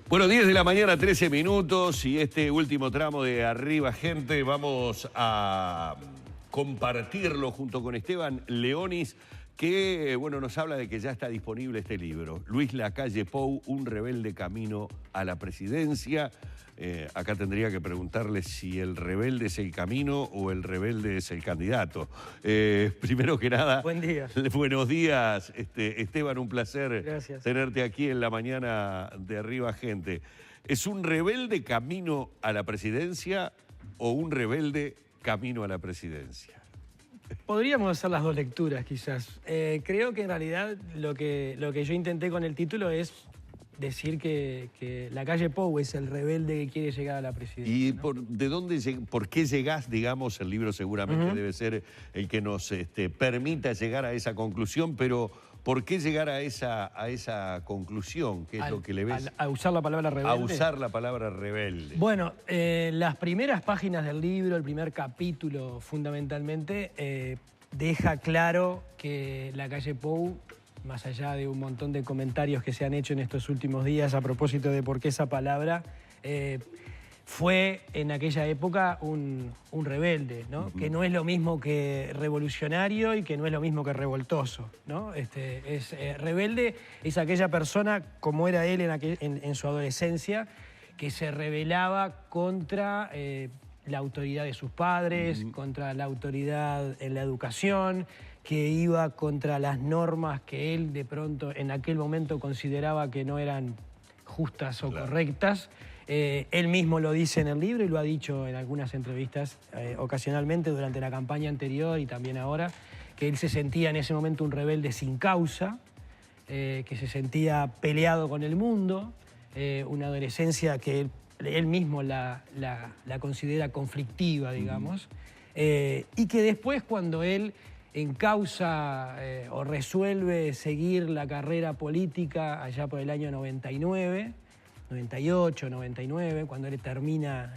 Bueno, 10 de la mañana, 13 minutos, y este último tramo de Arriba Gente vamos a compartirlo junto con Esteban Leonis, que bueno, nos habla de que ya está disponible este libro, Luis Lacalle Pou, un rebelde camino a la presidencia. Acá tendría que preguntarle si el rebelde es el camino o el rebelde es el candidato. Primero que nada, buen día. Buenos días, Esteban, un placer Gracias. Tenerte aquí en la mañana de Arriba Gente. ¿Es un rebelde camino a la presidencia o un rebelde camino a la presidencia? Podríamos hacer las dos lecturas, quizás. Creo que en realidad lo que yo intenté con el título es decir que Lacalle Pou es el rebelde que quiere llegar a la presidencia. ¿Y ¿no? por qué llegás, digamos, el libro seguramente debe ser el que nos permita llegar a esa conclusión, pero ¿por qué llegar a esa conclusión? ¿Qué es lo que le ves? A usar la palabra rebelde. A usar la palabra rebelde. Bueno, las primeras páginas del libro, el primer capítulo fundamentalmente, deja claro que Lacalle Pou, más allá de un montón de comentarios que se han hecho en estos últimos días a propósito de por qué esa palabra, fue en aquella época un rebelde, ¿no? Que no es lo mismo que revolucionario y que no es lo mismo que revoltoso, ¿no? Rebelde es aquella persona, como era él en su adolescencia, que se rebelaba contra la autoridad de sus padres, contra la autoridad en la educación, que iba contra las normas que él de pronto en aquel momento consideraba que no eran justas o correctas. Él mismo lo dice en el libro y lo ha dicho en algunas entrevistas ocasionalmente durante la campaña anterior y también ahora, que él se sentía en ese momento un rebelde sin causa, que se sentía peleado con el mundo, una adolescencia que él mismo la considera conflictiva, digamos, y que después cuando él encausa o resuelve seguir la carrera política allá por el año 99, 98, 99, cuando él termina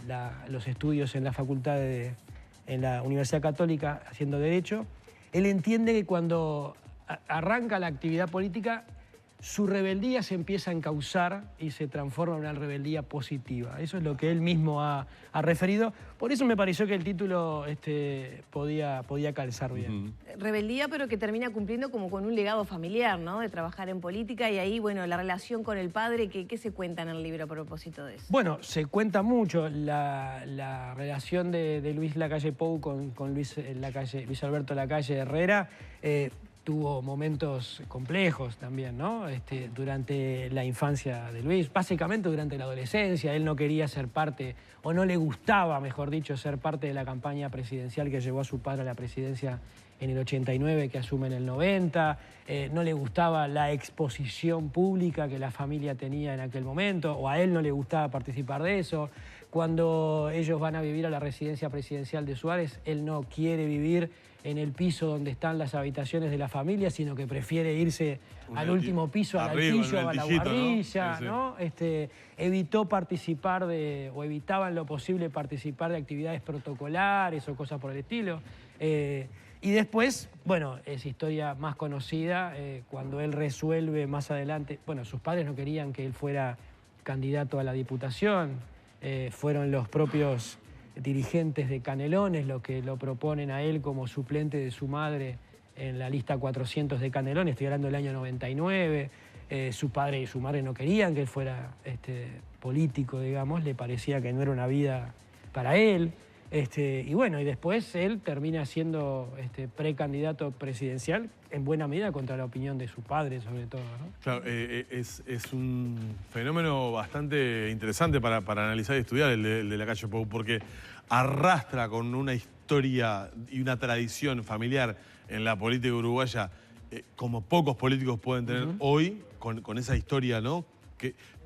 los estudios en la facultad en la Universidad Católica haciendo Derecho, él entiende que cuando arranca la actividad política, su rebeldía se empieza a encauzar y se transforma en una rebeldía positiva. Eso es lo que él mismo ha referido. Por eso me pareció que el título podía calzar bien. Rebeldía, pero que termina cumpliendo como con un legado familiar, ¿no? De trabajar en política y ahí, bueno, la relación con el padre, ¿qué se cuenta en el libro a propósito de eso? Bueno, se cuenta mucho la relación de Luis Lacalle Pou con Luis Alberto Lacalle Herrera. Tuvo momentos complejos también, ¿no? Durante la infancia de Luis, básicamente durante la adolescencia. Él no quería ser parte, o no le gustaba, mejor dicho, ser parte de la campaña presidencial que llevó a su padre a la presidencia en el 89, que asume en el 90. No le gustaba la exposición pública que la familia tenía en aquel momento, o a él no le gustaba participar de eso. Cuando ellos van a vivir a la residencia presidencial de Suárez, él no quiere vivir en el piso donde están las habitaciones de la familia, sino que prefiere irse al último piso, al altillo, a la guardilla, ¿no? Evitó participar o evitaba en lo posible participar de actividades protocolares o cosas por el estilo. Y después, bueno, es historia más conocida, cuando él resuelve más adelante, bueno, sus padres no querían que él fuera candidato a la diputación, fueron los propios dirigentes de Canelones los que lo proponen a él como suplente de su madre en la lista 400 de Canelones, estoy hablando del año 99. Su padre y su madre no querían que él fuera político, digamos, le parecía que no era una vida para él. Y bueno, y después él termina siendo precandidato presidencial, en buena medida contra la opinión de su padre, sobre todo, ¿no? Claro, es un fenómeno bastante interesante para analizar y estudiar el de Lacalle Pou, porque arrastra con una historia y una tradición familiar en la política uruguaya, como pocos políticos pueden tener hoy, con esa historia, ¿no?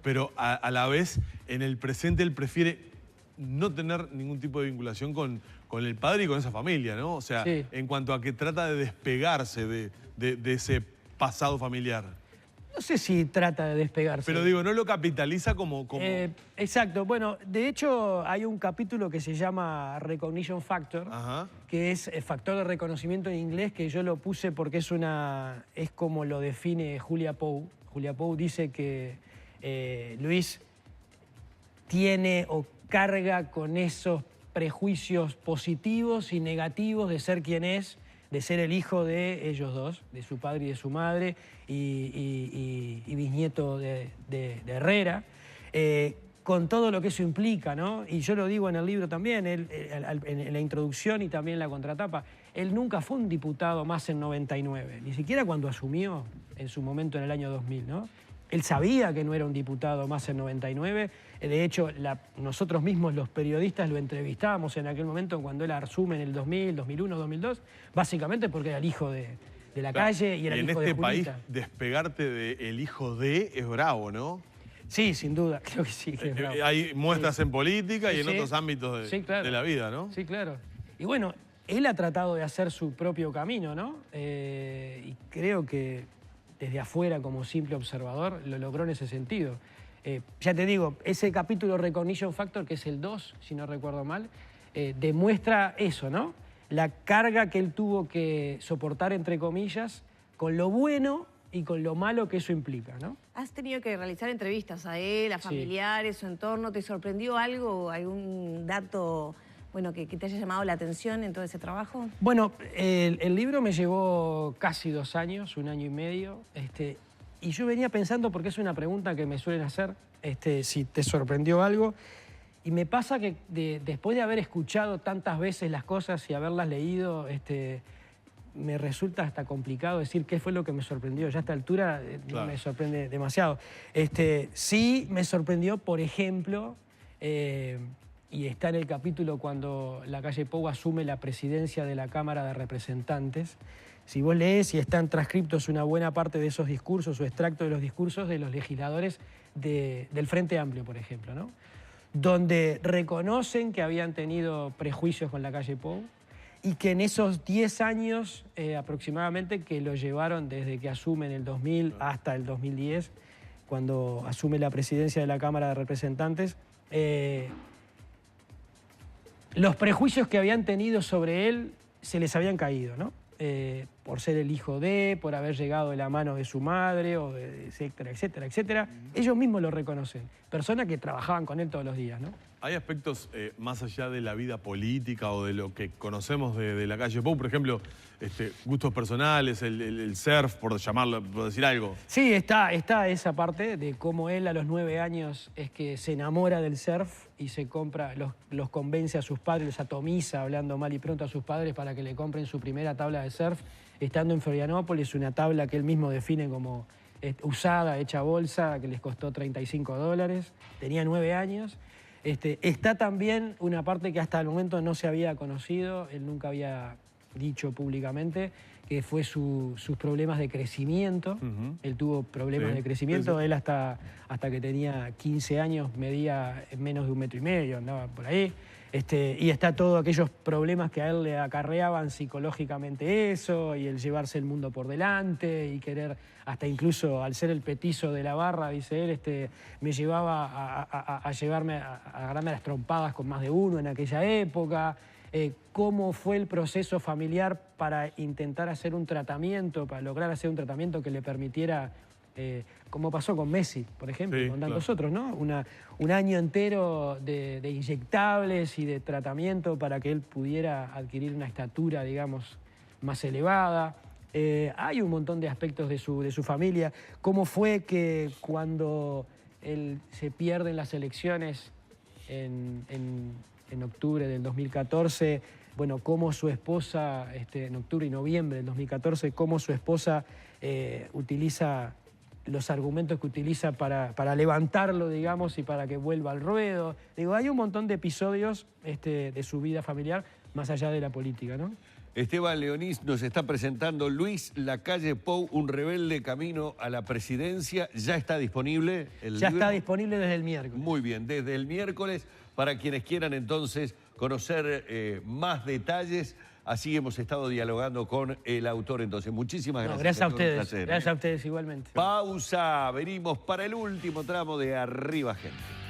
Pero a la vez, en el presente, él prefiere no tener ningún tipo de vinculación con el padre y con esa familia, ¿no? O sea, en cuanto a que trata de despegarse de ese pasado familiar. No sé si trata de despegarse. Pero digo, no lo capitaliza como... Exacto. Bueno, de hecho hay un capítulo que se llama Recognition Factor, que es factor de reconocimiento en inglés, que yo lo puse porque es como lo define Julia Pou. Julia Pou dice que Luis tiene o carga con esos prejuicios positivos y negativos de ser quien es, de ser el hijo de ellos dos, de su padre y de su madre, y bisnieto de Herrera, con todo lo que eso implica, ¿no? Y yo lo digo en el libro también, en la introducción y también en la contratapa, él nunca fue un diputado más en 99, ni siquiera cuando asumió en su momento en el año 2000, ¿no? Él sabía que no era un diputado más en 99. De hecho, nosotros mismos, los periodistas, lo entrevistábamos en aquel momento cuando él asume en el 2000, 2001, 2002, básicamente porque era el hijo de la calle y era el hijo de Julita. En este país, despegarte del hijo de es bravo, ¿no? Sí, sin duda, creo que sí. Que es bravo. Hay muestras sí. en política y en sí. otros ámbitos claro. de la vida, ¿no? Sí, claro. Y bueno, él ha tratado de hacer su propio camino, ¿no? Y creo que desde afuera, como simple observador, lo logró en ese sentido. Ya te digo, ese capítulo Recognition Factor, que es el 2, si no recuerdo mal, demuestra eso, ¿no? La carga que él tuvo que soportar, entre comillas, con lo bueno y con lo malo que eso implica, ¿no? Has tenido que realizar entrevistas a él, a familiares, su entorno. ¿Te sorprendió algo, algún dato, bueno, que te haya llamado la atención en todo ese trabajo? Bueno, el libro me llevó casi 2 años, 1 año y medio, y yo venía pensando, porque es una pregunta que me suelen hacer, si te sorprendió algo, y me pasa que después de haber escuchado tantas veces las cosas y haberlas leído, me resulta hasta complicado decir qué fue lo que me sorprendió. Ya a esta altura no me sorprende demasiado. Sí me sorprendió, por ejemplo, y está en el capítulo cuando Lacalle Pou asume la presidencia de la Cámara de Representantes. Si vos lees y están transcriptos una buena parte de esos discursos o extractos de los discursos de los legisladores del Frente Amplio, por ejemplo, ¿no? Donde reconocen que habían tenido prejuicios con Lacalle Pou y que en esos 10 años aproximadamente que lo llevaron desde que asume en el 2000 hasta el 2010, cuando asume la presidencia de la Cámara de Representantes, los prejuicios que habían tenido sobre él se les habían caído, ¿no? Por ser el hijo de, por haber llegado de la mano de su madre, o etcétera, etcétera, etcétera. Ellos mismos lo reconocen. Personas que trabajaban con él todos los días, ¿no? ¿Hay aspectos más allá de la vida política o de lo que conocemos de Lacalle Pou? Por ejemplo, gustos personales, el surf, por llamarlo, por decir algo. Sí, está esa parte de cómo él a los 9 años es que se enamora del surf y se compra, los convence a sus padres, los atomiza, hablando mal y pronto a sus padres para que le compren su primera tabla de surf, estando en Florianópolis, una tabla que él mismo define como usada, hecha bolsa, que les costó $35. Tenía 9 años. Está también una parte que hasta el momento no se había conocido, él nunca había dicho públicamente, que fue sus problemas de crecimiento. Él tuvo problemas de crecimiento, él hasta que tenía 15 años medía menos de 1,5 metros, andaba por ahí. Y está todos aquellos problemas que a él le acarreaban psicológicamente eso, y el llevarse el mundo por delante, y querer, hasta incluso al ser el petizo de la barra, dice él, me llevaba a agarrarme a las trompadas con más de uno en aquella época. Cómo fue el proceso familiar para intentar hacer un tratamiento, para lograr hacer un tratamiento que le permitiera, como pasó con Messi, por ejemplo, con tantos otros, ¿no? Un año entero de inyectables y de tratamiento para que él pudiera adquirir una estatura, digamos, más elevada. Hay un montón de aspectos de su familia. Cómo fue que cuando él se pierde en las elecciones en octubre del 2014, bueno, cómo su esposa, en octubre y noviembre del 2014, cómo su esposa utiliza los argumentos que utiliza para levantarlo, digamos, y para que vuelva al ruedo. Digo, hay un montón de episodios de su vida familiar, más allá de la política, ¿no? Esteban Leonís nos está presentando Luis Lacalle Pou, un rebelde camino a la presidencia. ¿Ya está disponible el libro? Ya está disponible desde el miércoles. Muy bien, desde el miércoles, para quienes quieran entonces conocer más detalles. Así hemos estado dialogando con el autor entonces. Muchísimas gracias. Gracias a ustedes. Placer, gracias a ustedes igualmente. Pausa, venimos para el último tramo de Arriba Gente.